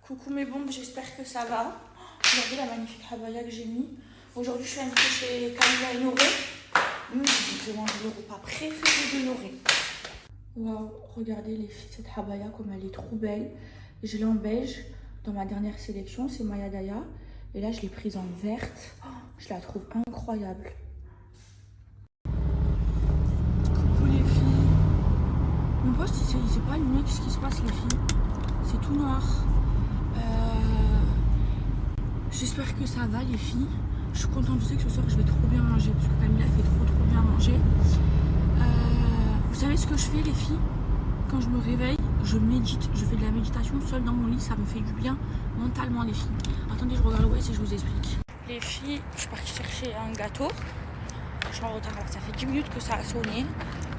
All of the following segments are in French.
Coucou mes bombes, j'espère que ça va. Regardez la magnifique habaya que j'ai mis. Aujourd'hui, je suis invitée chez Camilla et Noré. Je mange le repas préféré de Noré. Waouh, regardez les filles, cette habaya comme elle est trop belle. Je l'ai en beige. Dans ma dernière sélection, c'est Maya Daya. Et là, je l'ai prise en verte. Oh, je la trouve incroyable. Coucou les filles. Mon poste, il s'est pas allumé. Qu'est-ce qui se passe les filles? C'est tout noir. J'espère que ça va les filles. Je suis contente, je sais que ce soir je vais trop bien manger parce que Camilla fait trop bien manger. Vous savez ce que je fais les filles? Quand je me réveille, je médite, je fais de la méditation seule dans mon lit, ça me fait du bien mentalement les filles. Attendez, je regarde où est-ce et je vous explique. Les filles, je suis partie chercher un gâteau. Je suis en retard, alors ça fait 10 minutes que ça a sonné.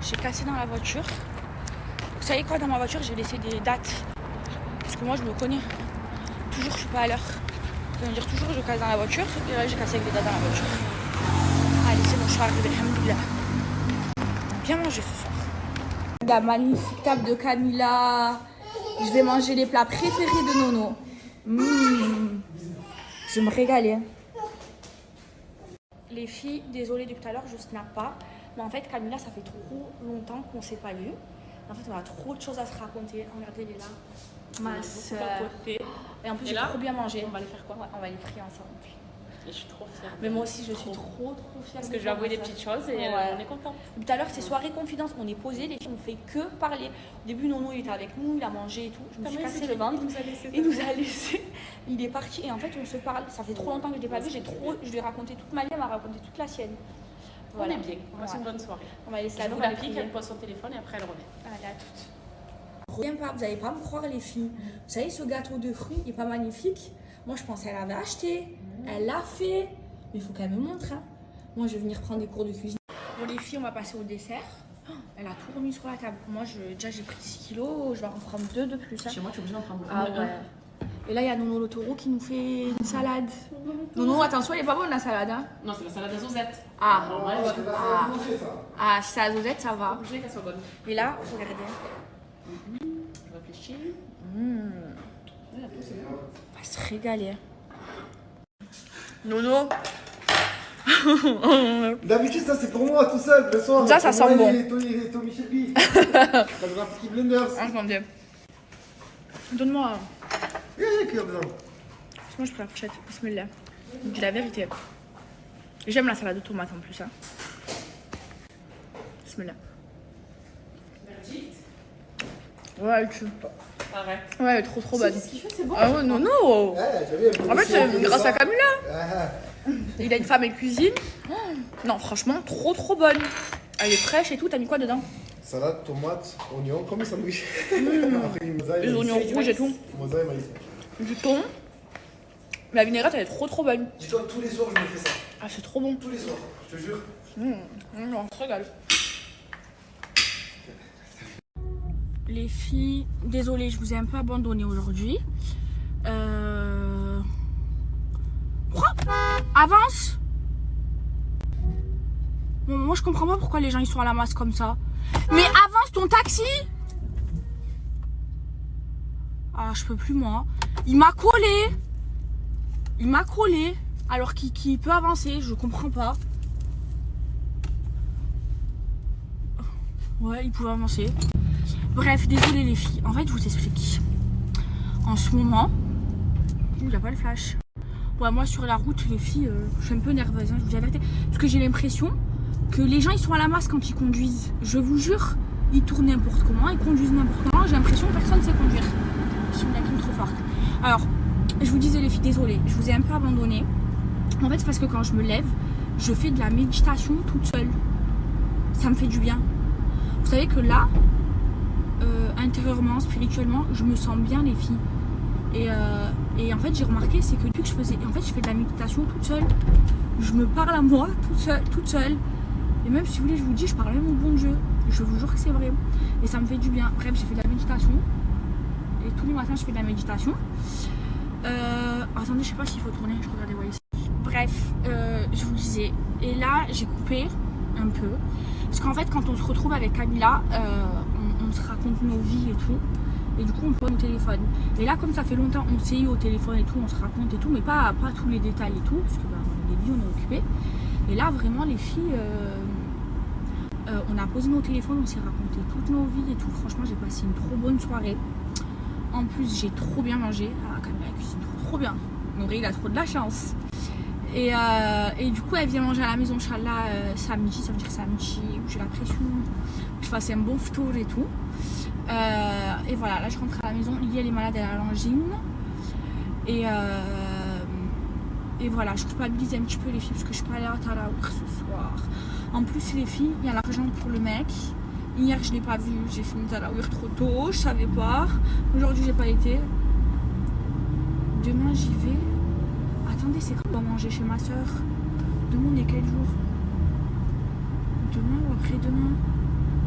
J'ai cassé dans la voiture. Vous savez quoi, dans ma voiture j'ai laissé des dates. Parce que moi je me connais. Toujours je suis pas à l'heure. Ça veut dire toujours je casse dans la voiture. Et là j'ai cassé avec des dates dans la voiture. Allez c'est bon, je suis arrivée, alhamdoulilah. Bien manger ce soir. La magnifique table de Camilla. Je vais manger les plats préférés de Nono. Je vais me régaler. Les filles, désolée depuis tout à l'heure, je snap pas. Mais en fait Camilla, ça fait trop longtemps qu'on s'est pas vu. En fait on a trop de choses à se raconter. Regardez, elle est là. Ma soeur. Et en plus j'ai trop bien mangé. On va les faire quoi? Ouais, on va les frier ensemble. Et je suis trop fière. Mais moi aussi je suis trop fière. Parce que je vais avouer des petites choses et on est content. Tout à l'heure c'est soirée confidence, on est posé, les filles on fait que parler. Au début Nono il était avec nous, il a mangé et tout. Je me suis cassé le ventre. Il nous a laissé. Il est parti et en fait on se parle. Ça fait trop longtemps que je l'ai pas vu. Je lui ai raconté toute ma vie, elle m'a raconté toute la sienne. Voilà. On est bien. On passe une bonne soirée. On va laisser la vie. La fille, elle pose son téléphone et après elle remet. Allez, à toutes. Reviens pas, vous n'allez pas me croire les filles. Vous savez, ce gâteau de fruits il est pas magnifique. Moi je pensais qu'elle avait acheté, elle l'a fait. Mais il faut qu'elle me montre. Hein. Moi je vais venir prendre des cours de cuisine. Bon les filles, on va passer au dessert. Elle a tout remis sur la table. Moi déjà j'ai pris 6 kilos, je vais en prendre 2 de plus. Hein. Chez moi tu es obligée d'en prendre beaucoup. Ah ouais. Et là il y a Nono le taureau qui nous fait une salade. Nono, attention, elle est pas bonne la salade. Hein. Non, c'est la salade à zozette. Ah, si c'est à zozette, ça va. Obligée qu'elle soit bonne. Et là, regardez. Je réfléchis. On va se régaler. Nono. D'habitude, ça c'est pour moi tout seul le soir. Ça sent bon. Tommy Shelby. T'as un petit blender. Ah, mon Dieu. Donne-moi. Il y a qui a besoin. Moi je prends la fourchette. Bismillah. Je dis la vérité. J'aime la salade de tomates en plus. Hein. Bismillah. Ouais, elle tue. Arrête. Ouais, elle est trop bonne. Qu'est-ce qu'il fait? C'est bon. Ah ouais, non. En fait, c'est grâce à Camilla. Il a une femme et cuisine. Non, franchement, trop bonne. Elle est fraîche et tout. T'as mis quoi dedans? Salade, tomate, oignon, comme un sandwich. Les oignons rouges et tout. Mosaïque, maïs. Du thon. La vinaigrette, elle est trop bonne. Dis-toi, tous les soirs, je me fais ça. Ah, c'est trop bon. Tous les soirs, je te jure. On se régale. Les filles, désolée, je vous ai un peu abandonné aujourd'hui. Quoi? Avance! Bon, moi je comprends pas pourquoi les gens ils sont à la masse comme ça. Mais avance ton taxi! Ah, je peux plus moi. Il m'a collé! Il m'a collé alors qu'il peut avancer, je comprends pas. Ouais, il pouvait avancer. Bref, désolé les filles. En fait, je vous explique. En ce moment, il n'y a pas le flash. Ouais, moi sur la route, les filles, je suis un peu nerveuse, hein, je vous dis la vérité. Parce que j'ai l'impression que les gens ils sont à la masse quand ils conduisent. Je vous jure, ils tournent n'importe comment, ils conduisent n'importe comment. J'ai l'impression que personne ne sait conduire. Je suis une lacune trop forte. Alors, je vous disais les filles, désolée, je vous ai un peu abandonné. En fait, c'est parce que quand je me lève, je fais de la méditation toute seule. Ça me fait du bien. Vous savez que là, intérieurement, spirituellement, je me sens bien les filles. Et en fait, j'ai remarqué, c'est que depuis que je fais de la méditation toute seule, je me parle à moi toute seule. Et même si vous voulez, je vous dis, je parle même au bon Dieu. Je vous jure que c'est vrai. Et ça me fait du bien. Bref, j'ai fait de la méditation. Et tous les matins, je fais de la méditation. Attendez, je sais pas s'il faut tourner. Je regardais ouais, ici. Bref, je vous disais. Et là, j'ai coupé un peu. Parce qu'en fait, quand on se retrouve avec Camilla, on se raconte nos vies et tout. Et du coup, on prend au téléphone. Et là, comme ça fait longtemps, on s'est eu au téléphone et tout, on se raconte et tout, mais pas tous les détails et tout, parce que bah, au début, on est occupé. Et là, vraiment, les filles, on a posé nos téléphones, on s'est raconté toutes nos vies et tout. Franchement, j'ai passé une trop bonne soirée. En plus, j'ai trop bien mangé. Ah, Camilla cuisine trop bien. Nourri, il a trop de la chance. Et du coup, elle vient manger à la maison, Inch'Allah, samedi. Ça veut dire samedi où j'ai la pression, que je fasse un bon tour et tout. Et voilà, là je rentre à la maison. Lily elle est malade, elle a l'angine. Et voilà, je culpabilise un petit peu les filles parce que je suis pas allée à Tarawih ce soir. En plus, les filles, il y a l'argent pour le mec. Hier, je l'ai pas vu, j'ai fini Tarawih trop tôt, je savais pas. Aujourd'hui, j'ai pas été. Demain, j'y vais. Attendez, c'est quand on va manger chez ma soeur? Demain, on est quel jour? Demain ou après-demain?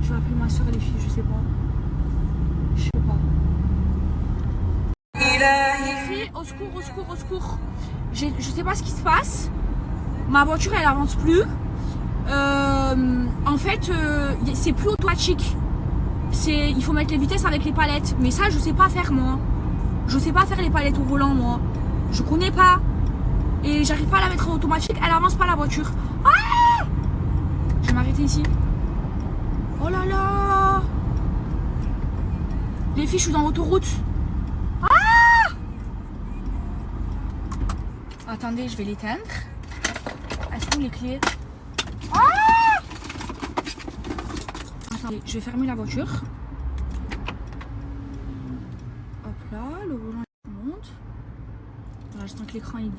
Je vais appeler ma soeur, les filles, je sais pas. Je sais pas. Les filles, au secours, au secours, au secours. Je sais pas ce qui se passe. Ma voiture, elle avance plus. En fait, c'est plus automatique. Il faut mettre les vitesses avec les palettes. Mais ça, je sais pas faire, moi. Je sais pas faire les palettes au volant, moi. Je connais pas. Et j'arrive pas à la mettre en automatique. Elle avance pas, la voiture. Ah! Je vais m'arrêter ici. Oh là là! Les filles, je suis dans l'autoroute. Ah! Attendez, je vais l'éteindre. Elles sont les clés? Ah! Attendez, je vais fermer la voiture. Hop là, le volant monte. Voilà, j'attends que l'écran il...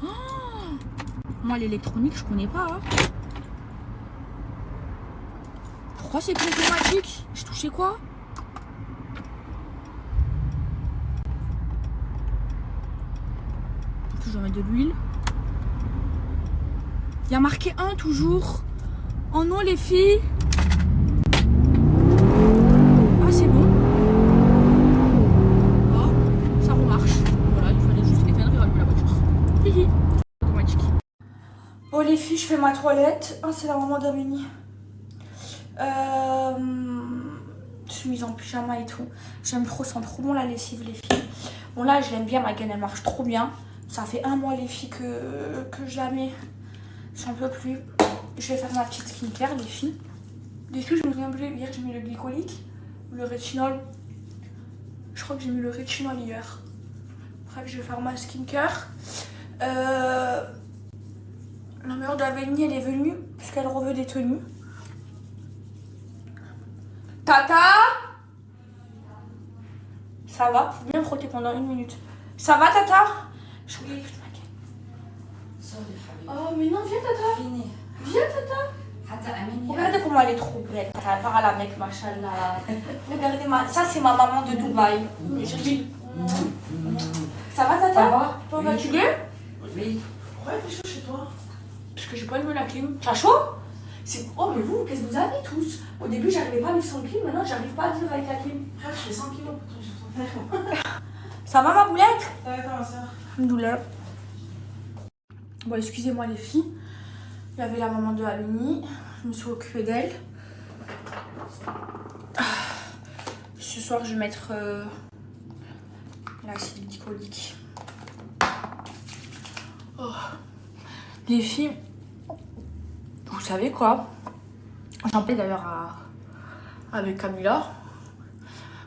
Oh! Moi, l'électronique, je connais pas. Hein. Pourquoi c'est plus automatique? J'ai touché quoi? Je vais mettre de l'huile. Il y a marqué 1 toujours. Oh non, les filles. Ah, c'est bon. Oh, ça remarche. Voilà, il fallait juste éteindre et rallumer la voiture. Hihi. Automatique. Bon, les filles, je fais ma toilette. Ah, c'est la maman d'Amélie. Je suis mise en pyjama et tout. J'aime trop, ça sent trop bon la lessive, les filles. Bon, là, je l'aime bien, ma gaine, elle marche trop bien. Ça fait 1 mois, les filles, que je la mets. J'en peux plus. Je vais faire ma petite skincare, les filles. Les filles, je me souviens plus. Hier, j'ai mis le glycolique, le rétinol. Je crois que j'ai mis le rétinol hier. Bref, je vais faire ma skincare. La mère d'Avénie, elle est venue parce qu'elle reveut des tenues. Tata, ça va? Faut bien frotter pendant 1 minute. Ça va, Tata? Je voulais écouter ma gueule. Oh, mais non, viens, Tata. Viens, Tata. Regardez comment elle est trop belle. Tata, elle part à la mec, machallah. Regardez, ça, c'est ma maman de Dubaï. Je dis. Ça va, Tata? Ça va. Toi, vas-tu bien? Oui. Pourquoi il fait chaud chez toi? Parce que j'ai pas allumé la clim. T'as chaud? Oh, mais vous, qu'est-ce que vous avez tous? Au début, j'arrivais pas à vivre sans clim, maintenant, j'arrive pas à vivre avec la clim. Frère, je fais 100 kilos pour toi. Ça va, ma boulette? Ça va, ma soeur? Une douleur. Bon, excusez-moi, les filles. Il y avait la maman de Amélie. Je me suis occupée d'elle. Ce soir, je vais mettre l'acide glycolique. Oh. Les filles, vous savez quoi? J'en parlais d'ailleurs avec Camilla.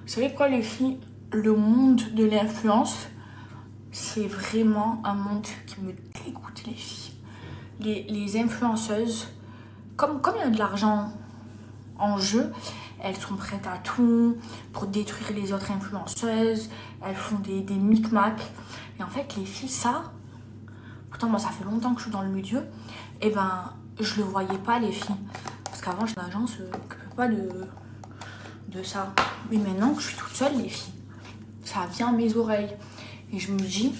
Vous savez quoi, les filles? Le monde de l'influence, c'est vraiment un monde qui me dégoûte, les filles. Les influenceuses, comme il y a de l'argent en jeu, elles sont prêtes à tout pour détruire les autres influenceuses. Elles font des micmacs. Et en fait, les filles, ça... Pourtant, moi, ça fait longtemps que je suis dans le milieu. Et ben, je le voyais pas, les filles. Parce qu'avant, j'étais une agence qui ne s'occupait pas de ça. Mais maintenant que je suis toute seule, les filles, ça vient à mes oreilles. Et je me dis,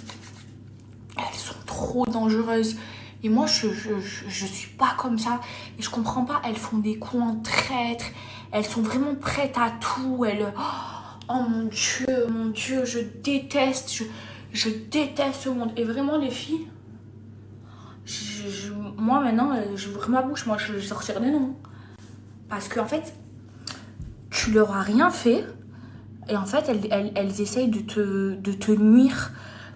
elles sont trop dangereuses. Et moi, je suis pas comme ça. Et je comprends pas, elles font des coups en traître. Elles sont vraiment prêtes à tout. Oh mon Dieu, je déteste. Je déteste ce monde. Et vraiment, les filles, moi maintenant, j'ouvre ma bouche. Moi, je sortirai des noms. Parce qu'en fait, tu leur as rien fait. Et en fait, elles essayent de te nuire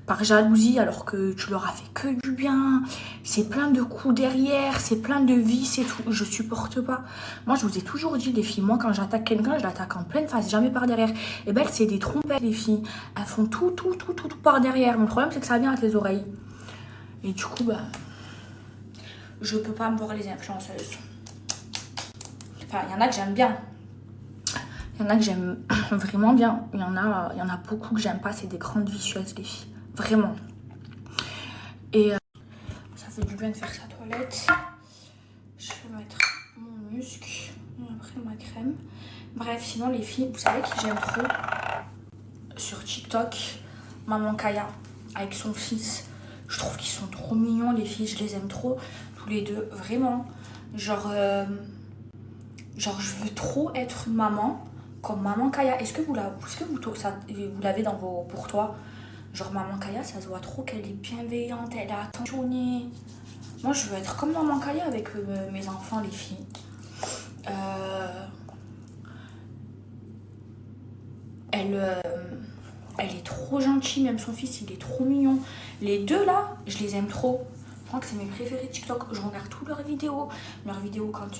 par jalousie alors que tu leur as fait que du bien. C'est plein de coups derrière, c'est plein de vices et tout. Je supporte pas. Moi, je vous ai toujours dit, les filles, moi, quand j'attaque quelqu'un, je l'attaque en pleine face, jamais par derrière. Et ben, c'est des trompettes, les filles. Elles font tout par derrière. Mais le problème, c'est que ça vient avec les oreilles. Et du coup, bah, je peux pas me voir les influenceuses. Enfin, il y en a que j'aime bien. Il y en a que j'aime vraiment bien. Il y en a beaucoup que j'aime pas. C'est des grandes vicieuses, les filles. Vraiment. Et ça fait du bien de faire sa toilette. Je vais mettre mon musc. Et après ma crème. Bref, sinon les filles, vous savez qui j'aime trop sur TikTok? Maman Kaya. Avec son fils. Je trouve qu'ils sont trop mignons, les filles. Je les aime trop. Tous les deux. Vraiment. Genre, je veux trop être une maman comme Maman Kaya. Est-ce que vous l'avez dans vos pour toi? Genre Maman Kaya, ça se voit trop qu'elle est bienveillante, elle est attentionnée. Moi, je veux être comme Maman Kaya avec mes enfants, les filles. Elle est trop gentille, même son fils, il est trop mignon. Les deux là, je les aime trop. Je crois que c'est mes préférés TikTok. Je regarde tous leurs vidéos. Leurs vidéos quand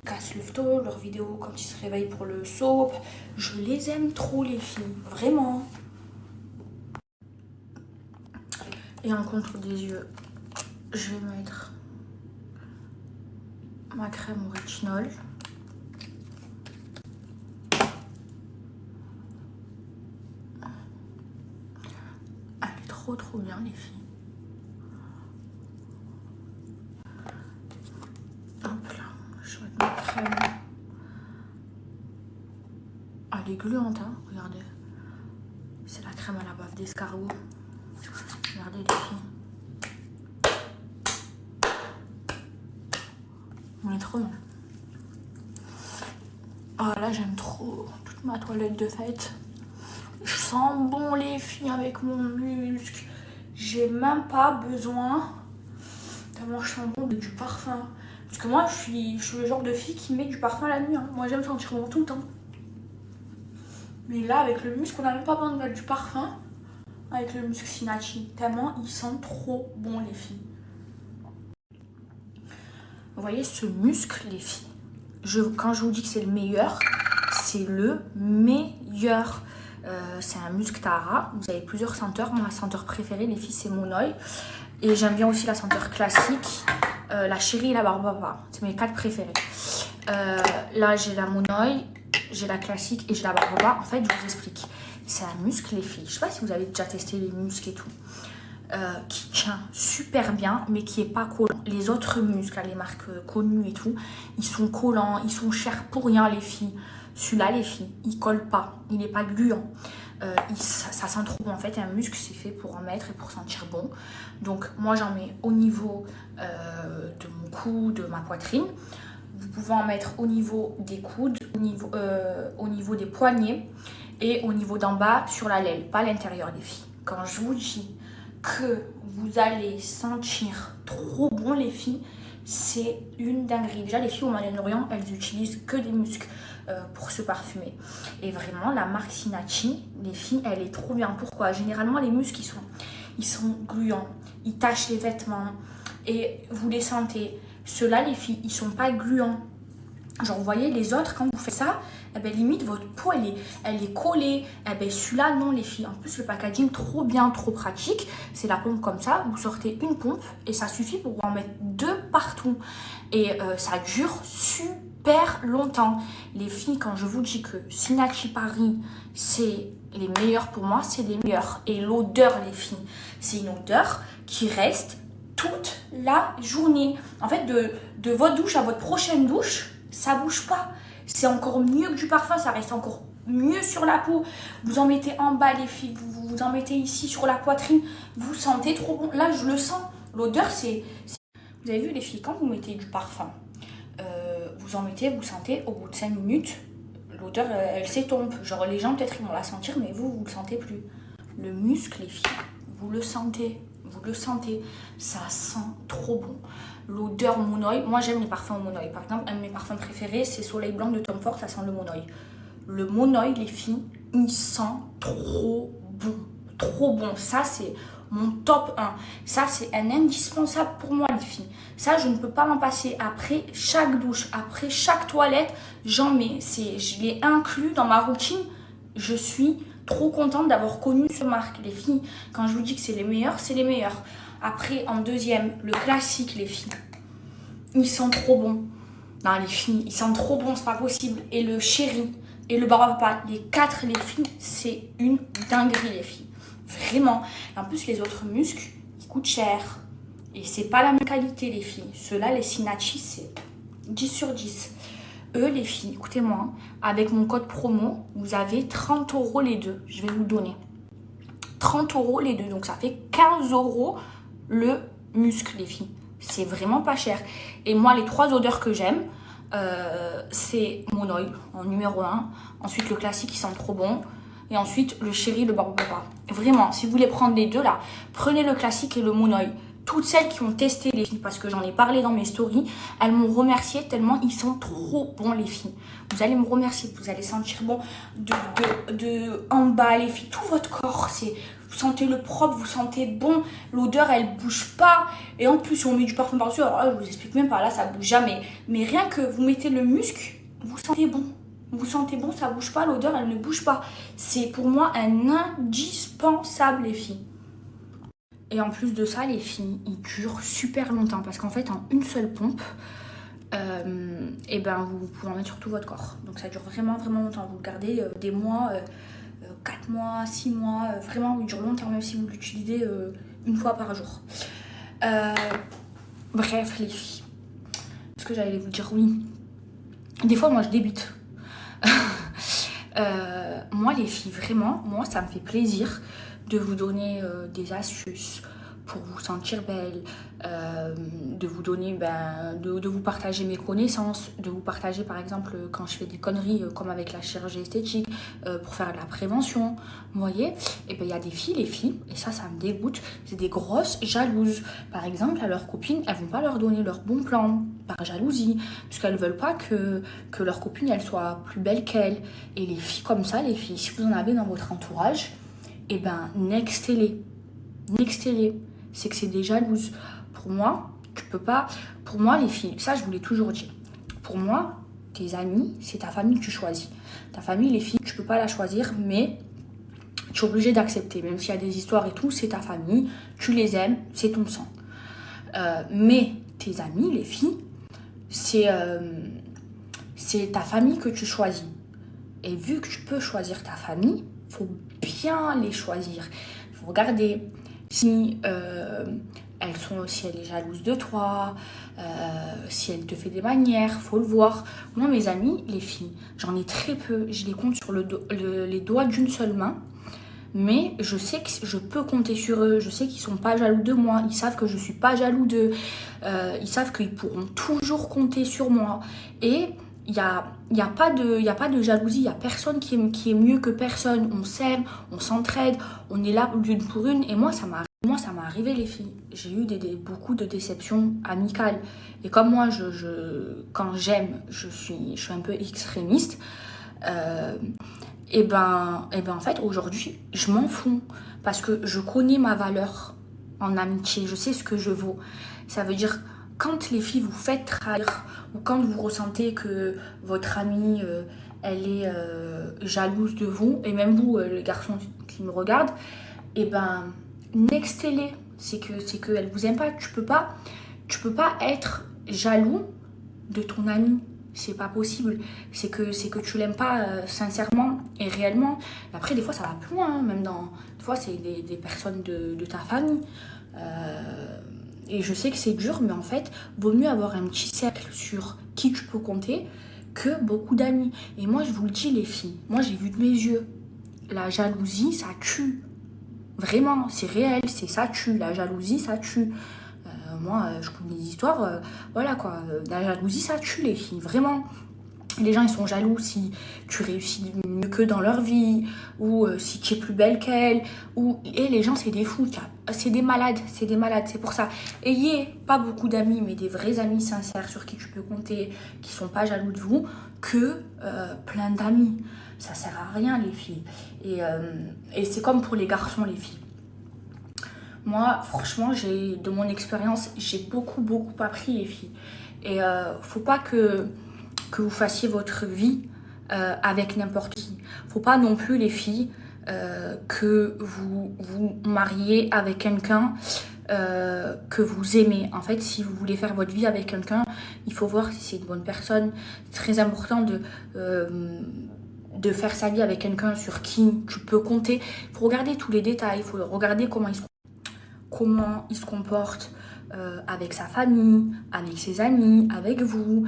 Cass le tôt, leurs vidéos quand ils se réveillent pour le soap. Je les aime trop, les filles. Vraiment. Et en contour des yeux, je vais mettre ma crème au rétinol. Elle est trop bien, les filles. Hop là, je vais mettre ma crème. Elle est gluante, hein, regardez. C'est la crème à la bave d'escargot. Regardez, les filles. On est trop bien. Ah là, j'aime trop toute ma toilette de fête. Je sens bon, les filles, avec mon muscle. J'ai même pas besoin tellement je sens bon du parfum. Parce que moi, je suis le genre de fille qui met du parfum la nuit. Hein. Moi, j'aime sentir bon tout le temps. Mais là, avec le muscle, on n'a même pas besoin de mettre du parfum. Avec le muscle Sinachi. Tellement ils sentent trop bon, les filles. Vous voyez ce muscle, les filles. Quand je vous dis que c'est le meilleur, c'est le meilleur. C'est un muscle Tara. Vous avez plusieurs senteurs. Ma senteur préférée, les filles, c'est mon oeil. Et j'aime bien aussi la senteur classique. La chérie et la barbapa. C'est mes 4 préférés. Là, j'ai la monoï, j'ai la classique et j'ai la barbapa. En fait, je vous explique. C'est un muscle, les filles. Je sais pas si vous avez déjà testé les muscles et tout. Qui tient super bien, mais qui est pas collant. Les autres muscles, les marques connues et tout, ils sont collants, ils sont chers pour rien, les filles. Celui-là, les filles, il colle pas. Il n'est pas gluant. Ça sent trop bon. En fait, un muscle, c'est fait pour en mettre et pour sentir bon. Donc, moi, j'en mets au niveau de mon cou, de ma poitrine. Vous pouvez en mettre au niveau des coudes, au niveau des poignets et au niveau d'en bas sur la l'aile, pas à l'intérieur, les filles. Quand je vous dis que vous allez sentir trop bon, les filles, c'est une dinguerie. Déjà, les filles au Moyen-Orient, elles utilisent que des muscles pour se parfumer. Et vraiment, la marque Sinachi, les filles, elle est trop bien. Pourquoi? Généralement, les muscles, ils sont gluants. Ils tachent les vêtements. Et vous les sentez. Ceux-là, les filles, ils sont pas gluants. Genre, vous voyez, les autres, quand vous faites ça, eh ben, limite, votre peau, elle est collée. Eh ben, celui-là, non, les filles. En plus, le packaging, trop bien, trop pratique. C'est la pompe comme ça. Vous sortez une pompe et ça suffit pour en mettre 2 partout. Et ça dure super longtemps. Les filles, quand je vous dis que Sinachi Paris, c'est les meilleurs pour moi, c'est les meilleurs. Et l'odeur, les filles, c'est une odeur qui reste toute la journée. En fait, de votre douche à votre prochaine douche, ça bouge pas. C'est encore mieux que du parfum, ça reste encore mieux sur la peau. Vous en mettez en bas, les filles, vous en mettez ici sur la poitrine, vous sentez trop bon. Là, je le sens. L'odeur, c'est... Vous avez vu, les filles, quand vous mettez du parfum, vous en mettez, vous sentez, au bout de 5 minutes, l'odeur, elle s'estompe. Genre, les gens, peut-être, ils vont la sentir, mais vous le sentez plus. Le muscle, les filles, vous le sentez. Vous le sentez, ça sent trop bon. L'odeur monoï, moi j'aime les parfums au monoï. Par exemple, un de mes parfums préférés, c'est Soleil Blanc de Tom Ford, ça sent le monoï. Le monoï, les filles, il sent trop bon. Trop bon. Ça, c'est mon top 1. Ça, c'est un indispensable pour moi, les filles. Ça, je ne peux pas m'en passer. Après chaque douche, après chaque toilette, j'en mets. Je l'ai inclus dans ma routine. Je suis trop contente d'avoir connu ce marque, les filles. Quand je vous dis que c'est les meilleurs, c'est les meilleurs. Après, en deuxième, le classique, les filles. Ils sont trop bons. Non, les filles, ils sont trop bons, c'est pas possible. Et le chéri et le barbe-papa, les 4, les filles, c'est une dinguerie, les filles. Vraiment. Et en plus, les autres muscles, ils coûtent cher. Et c'est pas la même qualité, les filles. Ceux-là, les Sinachi, c'est 10 sur 10. Eux, les filles, écoutez-moi, avec mon code promo, vous avez 30 € les deux. Je vais vous donner 30 € les deux. Donc, ça fait 15 € le muscle, les filles. C'est vraiment pas cher. Et moi, les 3 odeurs que j'aime, c'est mon oeil en numéro 1. Ensuite, le classique, qui sent trop bon. Et ensuite, le chéri, le barbe-papa. Vraiment, si vous voulez prendre les deux, là, prenez le classique et le monoeil. Toutes celles qui ont testé, les filles, parce que j'en ai parlé dans mes stories, elles m'ont remercié tellement ils sont trop bons, les filles. Vous allez me remercier, vous allez sentir bon de en bas, les filles, tout votre corps. Vous sentez le propre, vous sentez bon, l'odeur, elle bouge pas. Et en plus, si on met du parfum par-dessus, alors là, je vous explique même pas, là, ça bouge jamais. Mais rien que vous mettez le muscle, vous sentez bon. Vous sentez bon, ça bouge pas, l'odeur, elle ne bouge pas. C'est pour moi un indispensable, les filles. Et en plus de ça, les filles, ils durent super longtemps. Parce qu'en fait, en une seule pompe, et ben, vous pouvez en mettre sur tout votre corps. Donc ça dure vraiment, vraiment longtemps. Vous le gardez des mois, 4 mois, 6 mois. Vraiment, il dure longtemps, même si vous l'utilisez une fois par jour. Bref, les filles. Ce que j'allais vous dire, oui. Des fois, moi, je débute. Moi, les filles, vraiment, moi, ça me fait plaisir de vous donner des astuces pour vous sentir belle, de vous donner, de vous partager mes connaissances, de vous partager par exemple quand je fais des conneries comme avec la chirurgie esthétique, pour faire de la prévention, vous voyez. Et bien il y a des filles, les filles, et ça me dégoûte, c'est des grosses jalouses. Par exemple, à leurs copines, elles vont pas leur donner leur bon plan, par jalousie, puisqu'elles veulent pas que leur copine, elle soit plus belle qu'elle. Et les filles comme ça, les filles, si vous en avez dans votre entourage, et ben nextez-les, c'est que c'est des jalouses. Pour moi, tu peux pas, pour moi les filles, ça je vous l'ai toujours dit, pour moi, tes amis, c'est ta famille que tu choisis. Ta famille, les filles, tu peux pas la choisir, mais tu es obligé d'accepter, même s'il y a des histoires et tout, c'est ta famille, tu les aimes, c'est ton sang. Mais tes amis, les filles, c'est ta famille que tu choisis. Et vu que tu peux choisir ta famille, il faut bien les choisir. Il faut regarder si si elle est jalouse de toi, si elle te fait des manières, il faut le voir. Moi, mes amis, les filles, j'en ai très peu. Je les compte sur les doigts d'une seule main. Mais je sais que je peux compter sur eux. Je sais qu'ils sont pas jaloux de moi. Ils savent que je suis pas jaloux d'eux. Ils savent qu'ils pourront toujours compter sur moi. Et il y a pas de jalousie. Il y a personne qui est mieux que personne. On s'aime, on s'entraide, on est là l'une pour une. Et moi, ça m'est arrivé, les filles. J'ai eu beaucoup de déceptions amicales. Et comme moi, quand j'aime, je suis un peu extrémiste. Et ben en fait aujourd'hui je m'en fous parce que je connais ma valeur en amitié, je sais ce que je vaux. Ça veut dire quand les filles vous faites trahir ou quand vous ressentez que votre amie elle est jalouse de vous, et même vous les garçons qui me regardent, et ben nextez-les, c'est que elle vous aime pas. Tu peux pas être jaloux de ton ami. C'est pas possible, c'est que tu l'aimes pas sincèrement et réellement. Après, des fois, ça va plus loin, hein. Des fois, c'est des personnes de ta famille. Et je sais que c'est dur, mais en fait, vaut mieux avoir un petit cercle sur qui tu peux compter que beaucoup d'amis. Et moi, je vous le dis, les filles, moi, j'ai vu de mes yeux. La jalousie, ça tue. Vraiment, c'est réel, ça tue. La jalousie, ça tue. Moi, je connais des histoires, voilà quoi, la jalousie, ça tue, les filles, vraiment. Les gens, ils sont jaloux si tu réussis mieux qu'eux dans leur vie, ou si tu es plus belle qu'elle, et les gens, c'est des fous, c'est des malades, c'est pour ça. Ayez pas beaucoup d'amis, mais des vrais amis sincères sur qui tu peux compter, qui sont pas jaloux de vous, que plein d'amis. ça sert à rien les filles. Et c'est comme pour les garçons les filles. Moi, franchement, de mon expérience, j'ai beaucoup appris les filles. Et faut pas que vous fassiez votre vie avec n'importe qui. Faut pas non plus les filles que vous vous mariez avec quelqu'un que vous aimez. En fait, si vous voulez faire votre vie avec quelqu'un, il faut voir si c'est une bonne personne. C'est très important de faire sa vie avec quelqu'un sur qui tu peux compter. Il faut regarder tous les détails, il faut regarder comment il se comporte avec sa famille, avec ses amis, avec vous,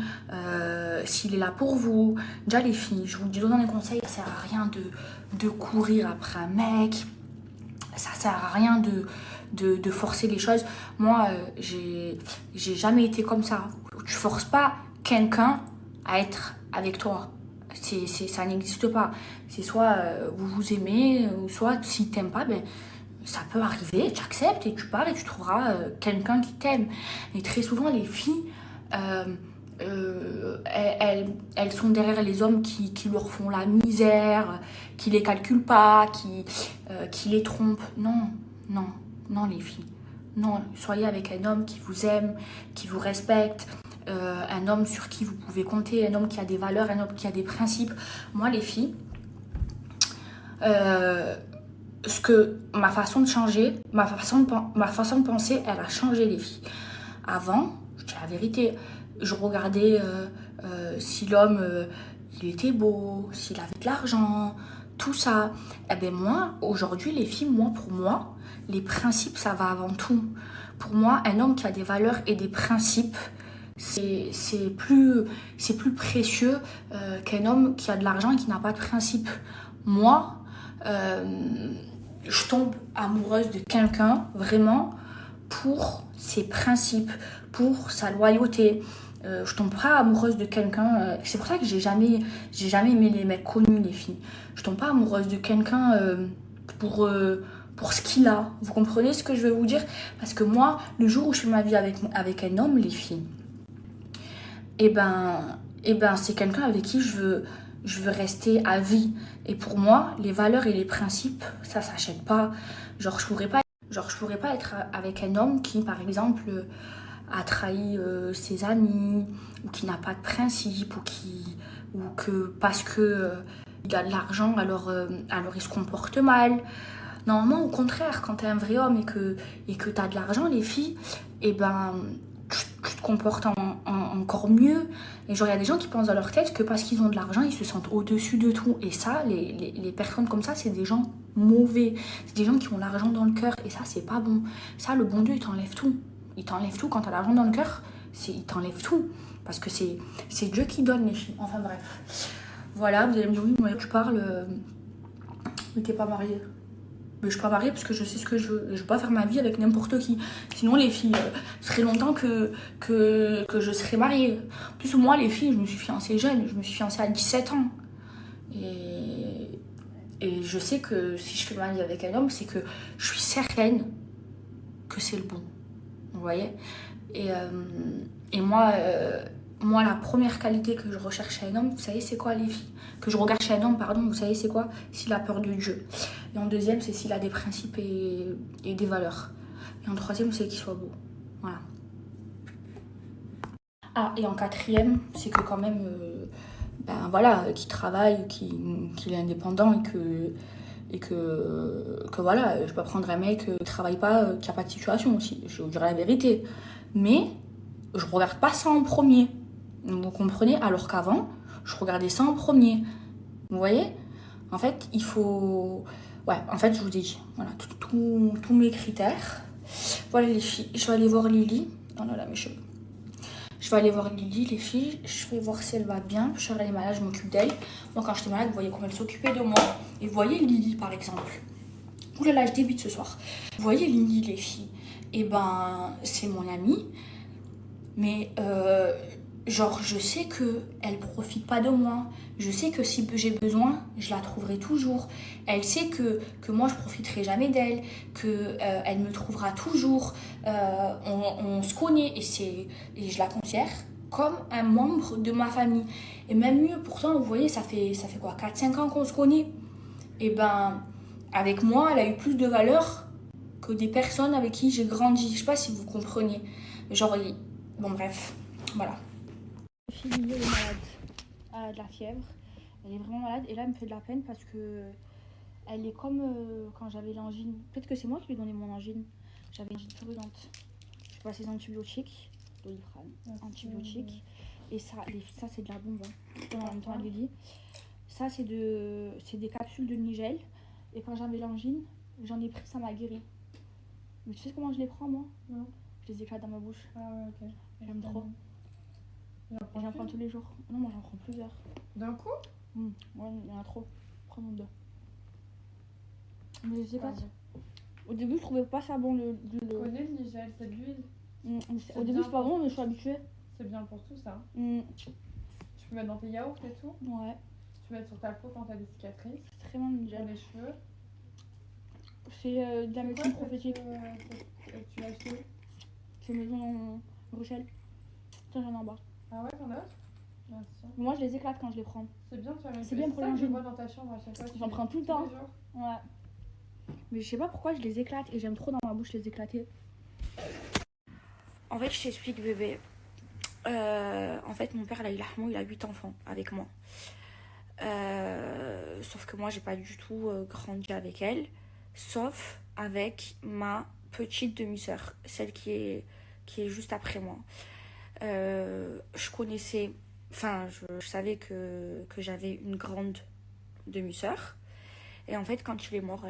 s'il est là pour vous. Déjà les filles, je vous donne un conseil, ça sert à rien de courir après un mec, ça sert à rien de forcer les choses. Moi, j'ai jamais été comme ça. Tu forces pas quelqu'un à être avec toi. Ça n'existe pas. C'est soit vous vous aimez, ou soit si t'aimes pas, ben ça peut arriver, tu acceptes et tu pars et tu trouveras quelqu'un qui t'aime. Et très souvent, les filles, elles sont derrière les hommes qui leur font la misère, qui les calculent pas, qui les trompent. Non, les filles. Non, soyez avec un homme qui vous aime, qui vous respecte, un homme sur qui vous pouvez compter, un homme qui a des valeurs, un homme qui a des principes. Moi, les filles, ma façon de changer, ma façon de penser, elle a changé les filles. Avant, je dis la vérité, je regardais si l'homme il était beau, s'il avait de l'argent, tout ça. Et bien moi, aujourd'hui les filles, pour moi, les principes ça va avant tout. Pour moi, un homme qui a des valeurs et des principes, c'est plus précieux qu'un homme qui a de l'argent et qui n'a pas de principes. Moi, je tombe amoureuse de quelqu'un vraiment pour ses principes, pour sa loyauté. Je tombe pas amoureuse de quelqu'un. C'est pour ça que j'ai jamais aimé les mecs connus, les filles. Je tombe pas amoureuse de quelqu'un pour ce qu'il a. Vous comprenez ce que je veux vous dire? Parce que moi, le jour où je fais ma vie avec un homme, les filles, et ben c'est quelqu'un avec qui je veux rester à vie. Et pour moi, les valeurs et les principes, ça s'achète pas. Je pourrais pas être avec un homme qui, par exemple, a trahi ses amis, ou qui n'a pas de principes, ou que parce que il a de l'argent, alors il se comporte mal. Normalement, au contraire, quand t'es un vrai homme et que t'as de l'argent, les filles, et ben tu te comportes encore mieux. Et genre, il y a des gens qui pensent dans leur tête que parce qu'ils ont de l'argent, ils se sentent au-dessus de tout. Et ça, les personnes comme ça, c'est des gens mauvais. C'est des gens qui ont l'argent dans le cœur. Et ça, c'est pas bon. Ça, le bon Dieu, il t'enlève tout. Il t'enlève tout. Quand t'as l'argent dans le cœur, il t'enlève tout. Parce que c'est Dieu qui donne, les filles. Enfin bref. Voilà, vous allez me dire, oui, mais tu parles, mais t'es pas mariée. Mais je suis pas mariée parce que je sais ce que je veux. Je veux pas faire ma vie avec n'importe qui. Sinon, les filles, ça serait longtemps que je serais mariée. En plus, moi, les filles, je me suis fiancée jeune. Je me suis fiancée à 17 ans. Et je sais que si je fais ma vie avec un homme, c'est que je suis certaine que c'est le bon. Vous voyez? Et moi, la première qualité que je recherche chez un homme, vous savez, c'est quoi, les filles? Que je regarde chez un homme, pardon, vous savez, c'est quoi? S'il a peur de Dieu. Et en deuxième, c'est s'il a des principes et des valeurs. Et en troisième, c'est qu'il soit beau. Voilà. Ah, et en quatrième, c'est que quand même, qu'il travaille, qu'il est indépendant et que voilà, je peux pas prendre un mec qui travaille pas, qui a pas de situation aussi. Je vous dirais la vérité. Mais je regarde pas ça en premier. Vous comprenez? Alors qu'avant, je regardais ça en premier. Vous voyez? En fait, il faut... Ouais, en fait, je vous ai dit, voilà, tous mes critères. Voilà, les filles, je vais aller voir Lily. Oh là là, mes cheveux. Je vais aller voir Lily, les filles. Je vais voir si elle va bien. Je suis malade, je m'occupe d'elle. Moi, quand j'étais malade, vous voyez comment elle s'occupait de moi. Et vous voyez Lily, par exemple. Ouh là là, je débute ce soir. Vous voyez Lily, les filles. Et ben, c'est mon amie. Mais, genre, je sais qu'elle profite pas de moi. Je sais que si j'ai besoin, je la trouverai toujours. Elle sait que moi, je profiterai jamais d'elle. Elle me trouvera toujours. On se connaît et je la considère comme un membre de ma famille. Et même mieux, pourtant, vous voyez, ça fait quoi, 4-5 ans qu'on se connaît. Et ben, avec moi, elle a eu plus de valeur que des personnes avec qui j'ai grandi. Je sais pas si vous comprenez. Genre, bon bref, voilà. Ma fille Lily, elle est malade. Elle a de la fièvre. Elle est vraiment malade. Et là, elle me fait de la peine parce que elle est comme quand j'avais l'angine. Peut-être que c'est moi qui lui ai donné mon angine. J'avais une angine purulente. Je passe les antibiotiques, Doliprane, antibiotiques. Et ça c'est de la bombe. Hein. En même temps, elle le dit. Ça, c'est des capsules de Nigel. Et quand j'avais l'angine, j'en ai pris, ça m'a guéri. Mais tu sais comment je les prends, moi? Non. Je les éclate dans ma bouche. Ah ouais, ok. J'aime trop. Et j'en prends tous les jours. Non, moi j'en prends plusieurs. D'un coup? Ouais, il y en a trop. Prends-en 2. Mais je sais pas. Au début, je trouvais pas ça bon Je connais le Nigel, c'est de l'huile. Au début, c'est pas bon, mais je suis habituée. C'est bien pour tout ça. Tu peux mettre dans tes yaourts et tout. Ouais. Tu peux mettre sur ta peau quand t'as des cicatrices. C'est très bon le Pour Nigel. les cheveux. C'est de la médecine prophétique. Tu l'as acheté? C'est maison Rochelle. Tiens, j'en ai en bas. Ah ouais, t'en as? Merci. Moi, je les éclate quand je les prends. C'est bien de faire une C'est bien pour ça que je l'angine. vois dans ta chambre à chaque fois. J'en prends tout le temps. Les jours. Ouais. Mais je sais pas pourquoi je les éclate et j'aime trop dans ma bouche les éclater. En fait, je t'explique, bébé. En fait, mon père, là, il a 8 enfants avec moi. Sauf que moi, j'ai pas du tout grandi avec elle. Sauf avec ma petite demi-sœur, celle qui est juste après moi. Je connaissais, enfin, je savais que j'avais une grande demi-sœur. Et en fait, quand il est mort,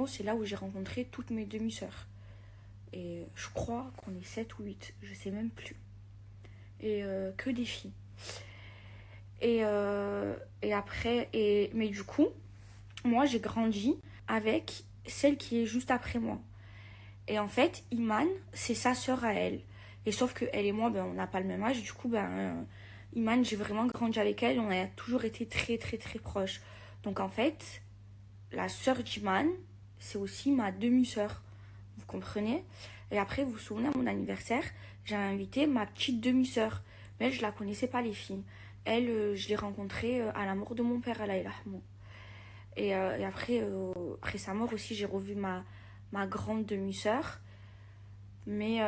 c'est là où j'ai rencontré toutes mes demi-sœurs. Et je crois qu'on est 7 ou 8, je sais même plus. Et que des filles. Et après, mais du coup, moi j'ai grandi avec celle qui est juste après moi. Et en fait, Iman, c'est sa sœur à elle. Et sauf que elle et moi, on n'a pas le même âge. Du coup, Iman, j'ai vraiment grandi avec elle. On a toujours été très, très, très proches. Donc en fait, la sœur d'Iman, c'est aussi ma demi-sœur. Vous comprenez? Et après, vous vous souvenez, à mon anniversaire, j'avais invité ma petite demi-sœur. Mais elle, je la connaissais pas, les filles. Elle, je l'ai rencontrée à la mort de mon père, Allah yarhamou. Et après sa mort aussi, j'ai revu ma grande demi-sœur. Mais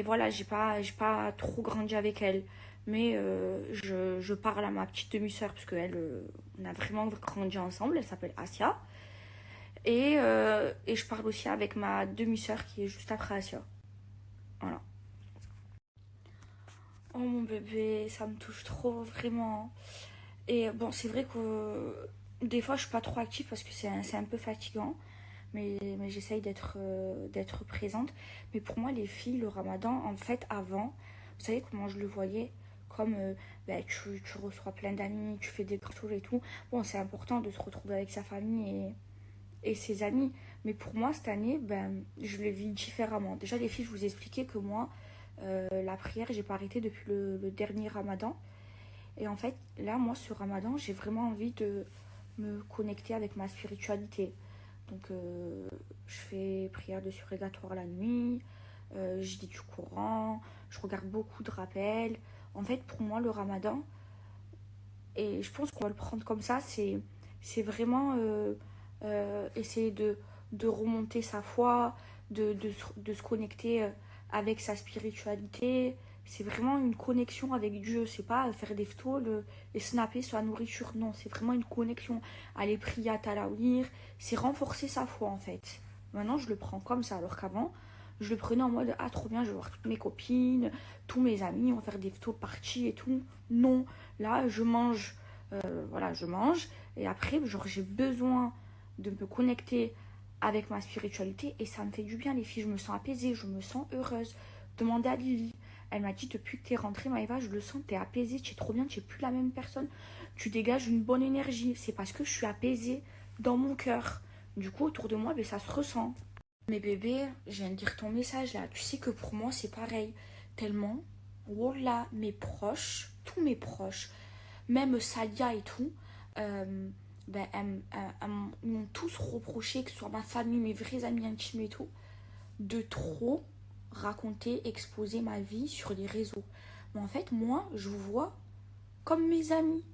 voilà, j'ai pas trop grandi avec elle. Mais je parle à ma petite demi-sœur parce qu'elle, on a vraiment grandi ensemble. Elle s'appelle Asia. Et je parle aussi avec ma demi-sœur qui est juste après Asia. Voilà. Oh mon bébé, ça me touche trop, vraiment. Et bon, c'est vrai que des fois je suis pas trop active parce que c'est un peu fatigant. Mais j'essaye d'être présente. Mais pour moi, les filles, le ramadan, en fait, avant, vous savez comment je le voyais? Comme tu reçois plein d'amis, tu fais des gâteaux et tout. Bon, c'est important de se retrouver avec sa famille et ses amis. Mais pour moi, cette année, je le vis différemment. Déjà, les filles, je vous ai expliqué que moi, la prière, j'ai pas arrêté depuis le dernier ramadan. Et en fait, là, moi, ce ramadan, j'ai vraiment envie de me connecter avec ma spiritualité. Donc, je fais prière de surrégatoire la nuit, je dis du Coran, je regarde beaucoup de rappels. En fait, pour moi, le ramadan, et je pense qu'on va le prendre comme ça, c'est vraiment essayer de remonter sa foi, de se connecter avec sa spiritualité. C'est vraiment une connexion avec Dieu. C'est pas faire des photos et snapper sur la nourriture. Non, c'est vraiment une connexion. Aller prier à Talawir, c'est renforcer sa foi en fait. Maintenant, je le prends comme ça. Alors qu'avant, je le prenais en mode ah, trop bien, je vais voir toutes mes copines, tous mes amis, on va faire des photos parties et tout. Non, là, je mange. Voilà, je mange. Et après, genre, j'ai besoin de me connecter avec ma spiritualité. Et ça me fait du bien, les filles. Je me sens apaisée, je me sens heureuse. Demandez à Lily. Elle m'a dit depuis que t'es rentrée, Maëva, je le sens, t'es apaisée, tu es trop bien, tu n'es plus la même personne. Tu dégages une bonne énergie. C'est parce que je suis apaisée dans mon cœur. Du coup, autour de moi, ça se ressent. Mais bébé, je viens de lire ton message là. Tu sais que pour moi, c'est pareil. Tellement, wallah, mes proches, tous mes proches, même Sadia et tout, ils m'ont tous reproché, que ce soit ma famille, mes vrais amis intimes et tout, de trop raconter, exposer ma vie sur les réseaux. Mais en fait, moi, je vous vois comme mes amis.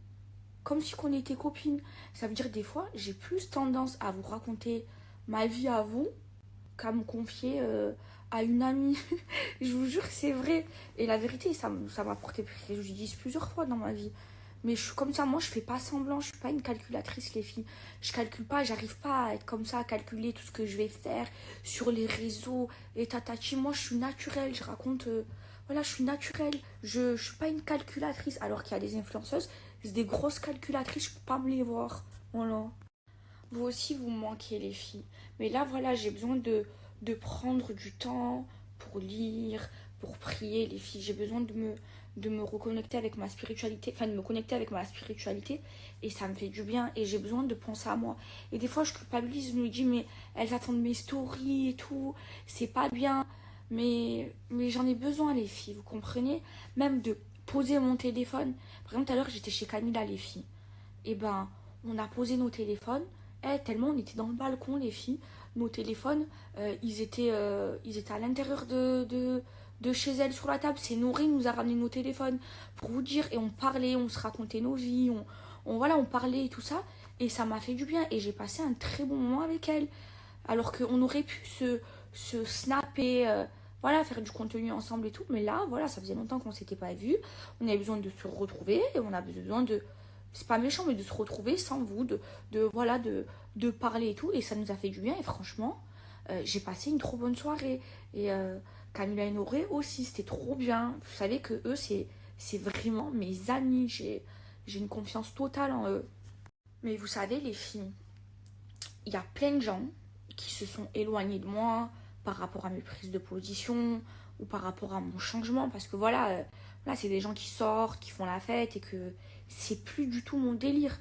Comme si on était copines. Ça veut dire des fois, j'ai plus tendance à vous raconter ma vie à vous qu'à me confier à une amie. Je vous jure, c'est vrai. Et la vérité, ça m'a porté préjudice plusieurs fois dans ma vie. Mais je suis comme ça, moi je fais pas semblant, je suis pas une calculatrice les filles. Je calcule pas, j'arrive pas à être comme ça, à calculer tout ce que je vais faire sur les réseaux et tatati. Moi je suis naturelle, je raconte, voilà, je suis naturelle. Je suis pas une calculatrice, alors qu'il y a des influenceuses, c'est des grosses calculatrices, je peux pas me les voir. Voilà. Vous aussi vous me manquez les filles. Mais là voilà, j'ai besoin de prendre du temps pour lire, pour prier les filles. J'ai besoin de me reconnecter avec ma spiritualité, enfin de me connecter avec ma spiritualité et ça me fait du bien et j'ai besoin de penser à moi. Et des fois je culpabilise, je me dis mais elles attendent mes stories et tout, c'est pas bien. Mais j'en ai besoin les filles, vous comprenez? Même de poser mon téléphone. Par exemple tout à l'heure j'étais chez Camilla les filles. Et ben on a posé nos téléphones. Tellement on était dans le balcon les filles. Nos téléphones, ils étaient à l'intérieur de chez elle sur la table. C'est Nourri nous a ramené nos téléphones pour vous dire. Et on parlait, on se racontait nos vies, voilà, on parlait et tout ça. Et ça m'a fait du bien. Et j'ai passé un très bon moment avec elle. Alors qu'on aurait pu se snapper, voilà, faire du contenu ensemble et tout. Mais là, voilà, ça faisait longtemps qu'on s'était pas vus. On avait besoin de se retrouver et on a besoin de... C'est pas méchant, mais de se retrouver sans vous, voilà, de parler et tout. Et ça nous a fait du bien. Et franchement, j'ai passé une trop bonne soirée. Et Camilla et Noré aussi, c'était trop bien. Vous savez que eux, c'est vraiment mes amis. J'ai une confiance totale en eux. Mais vous savez, les filles, il y a plein de gens qui se sont éloignés de moi par rapport à mes prises de position ou par rapport à mon changement. Parce que voilà, là, c'est des gens qui sortent, qui font la fête et que c'est plus du tout mon délire.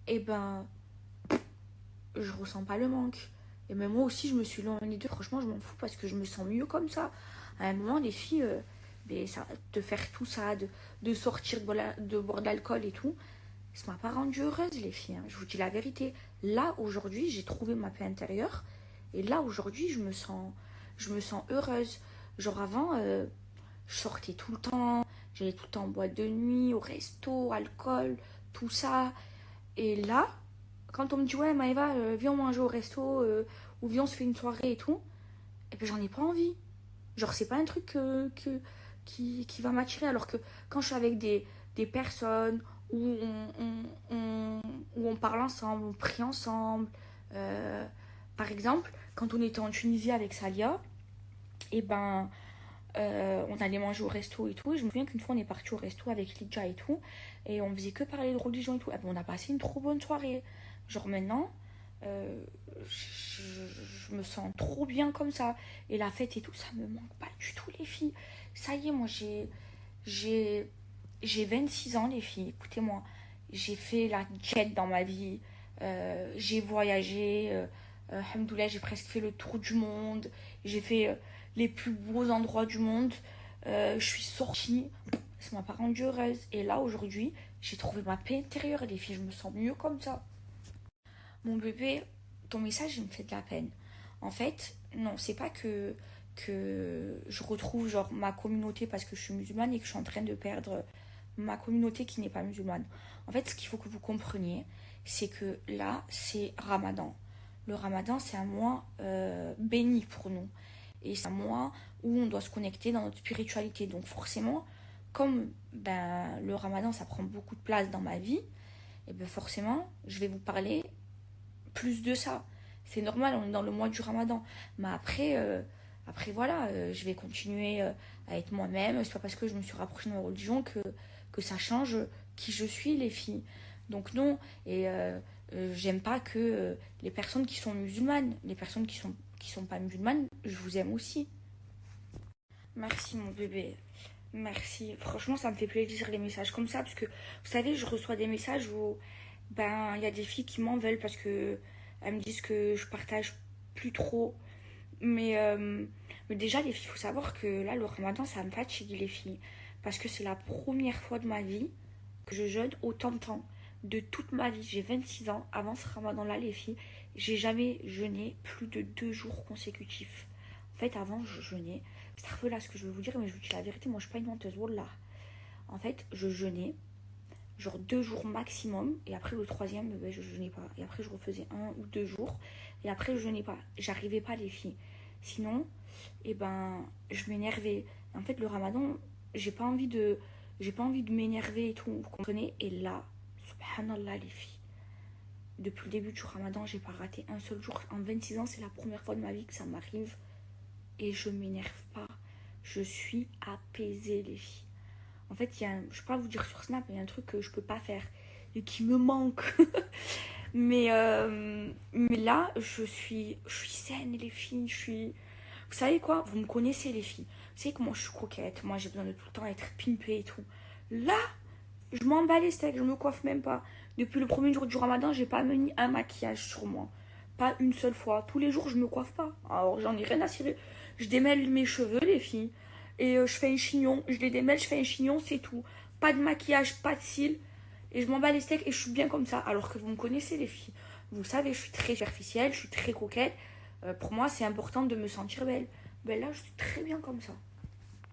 Et ben, je ressens pas le manque. Et même moi aussi, je me suis éloignée d'eux. Franchement, je m'en fous parce que je me sens mieux comme ça. À un moment, les filles, ça, de faire tout ça, de sortir, de boire de l'alcool et tout, ça m'a pas rendue heureuse, les filles. Hein. Je vous dis la vérité. Là, aujourd'hui, j'ai trouvé ma paix intérieure. Et là, aujourd'hui, je me sens heureuse. Genre avant, je sortais tout le temps. J'allais tout le temps en boîte de nuit, au resto, alcool, tout ça. Et là, quand on me dit, ouais, Maëva, viens manger au resto, ou viens, on se fait une soirée et tout, et ben j'en ai pas envie. Genre, c'est pas un truc qui va m'attirer. Alors que quand je suis avec des personnes où on parle ensemble, on prie ensemble. Par exemple, quand on était en Tunisie avec Salia, et ben on allait manger au resto et tout. Et je me souviens qu'une fois on est parti au resto avec Lidja et tout. Et on faisait que parler de religion et tout. Et ben, on a passé une trop bonne soirée. Genre maintenant, je me sens trop bien comme ça. Et la fête et tout, ça me manque pas du tout les filles. Ça y est, moi j'ai 26 ans les filles. Écoutez-moi, j'ai fait la jet dans ma vie. J'ai voyagé. Alhamdoulilah, j'ai presque fait le tour du monde. J'ai fait les plus beaux endroits du monde. Je suis sortie. Ça m'a pas rendue heureuse. Et là, aujourd'hui, j'ai trouvé ma paix intérieure. Les filles, je me sens mieux comme ça. Mon bébé, ton message, il me fait de la peine. En fait, non, c'est pas que je retrouve genre ma communauté parce que je suis musulmane et que je suis en train de perdre ma communauté qui n'est pas musulmane. En fait, ce qu'il faut que vous compreniez, c'est que là, c'est Ramadan. Le Ramadan, c'est un mois béni pour nous. Et c'est un mois où on doit se connecter dans notre spiritualité. Donc forcément, comme le Ramadan, ça prend beaucoup de place dans ma vie, et ben forcément, je vais vous parler plus de ça. C'est normal, on est dans le mois du Ramadan. Mais après voilà, je vais continuer à être moi-même. C'est pas parce que je me suis rapprochée de ma religion que ça change qui je suis, les filles. Donc non, et j'aime pas que les personnes qui sont musulmanes, les personnes qui sont pas musulmanes, je vous aime aussi. Merci mon bébé, merci. Franchement, ça me fait plaisir les messages comme ça, parce que vous savez, je reçois des messages où il y a des filles qui m'en veulent parce que elles me disent que je partage plus trop. Mais déjà, les filles, il faut savoir que là, le Ramadan, ça me fatigue, les filles. Parce que c'est la première fois de ma vie que je jeûne autant de temps. De toute ma vie, j'ai 26 ans. Avant ce Ramadan-là, les filles, j'ai jamais jeûné plus de 2 jours consécutifs. En fait, avant, je jeûnais. C'est là ce que je veux vous dire, mais je vous dis la vérité, moi, je suis pas une menteuse. Wallah. En fait, je jeûnais, genre 2 jours maximum, et après le troisième, ben, je jeûnais pas. Et après, je refaisais 1 ou 2 jours, et après, je jeûnais pas. J'arrivais pas, les filles. Sinon, eh ben, je m'énervais. En fait, le ramadan, j'ai pas envie de m'énerver et tout, vous comprenez? Et là, subhanallah, les filles, depuis le début du ramadan, j'ai pas raté un seul jour. En 26 ans, c'est la première fois de ma vie que ça m'arrive. Et je m'énerve pas. Je suis apaisée, les filles. En fait, je peux pas vous dire sur Snap, mais il y a un truc que je peux pas faire et qui me manque. mais là, je suis saine, les filles. Vous savez quoi? Vous me connaissez, les filles. Vous savez comment je suis coquette. Moi, j'ai besoin de tout le temps être pimpée et tout. Là, je m'en bats les steaks, je me coiffe même pas. Depuis le premier jour du ramadan, j'ai pas mis un maquillage sur moi. Pas une seule fois. Tous les jours, je me coiffe pas. Alors, j'en ai rien à cirer. Je démêle mes cheveux, les filles. Et je fais un chignon. Je les démêle, je fais un chignon, c'est tout. Pas de maquillage, pas de cils. Et je m'en bats les steaks et je suis bien comme ça. Alors que vous me connaissez, les filles. Vous savez, je suis très superficielle, je suis très coquette. Pour moi, c'est important de me sentir belle. Ben là, je suis très bien comme ça.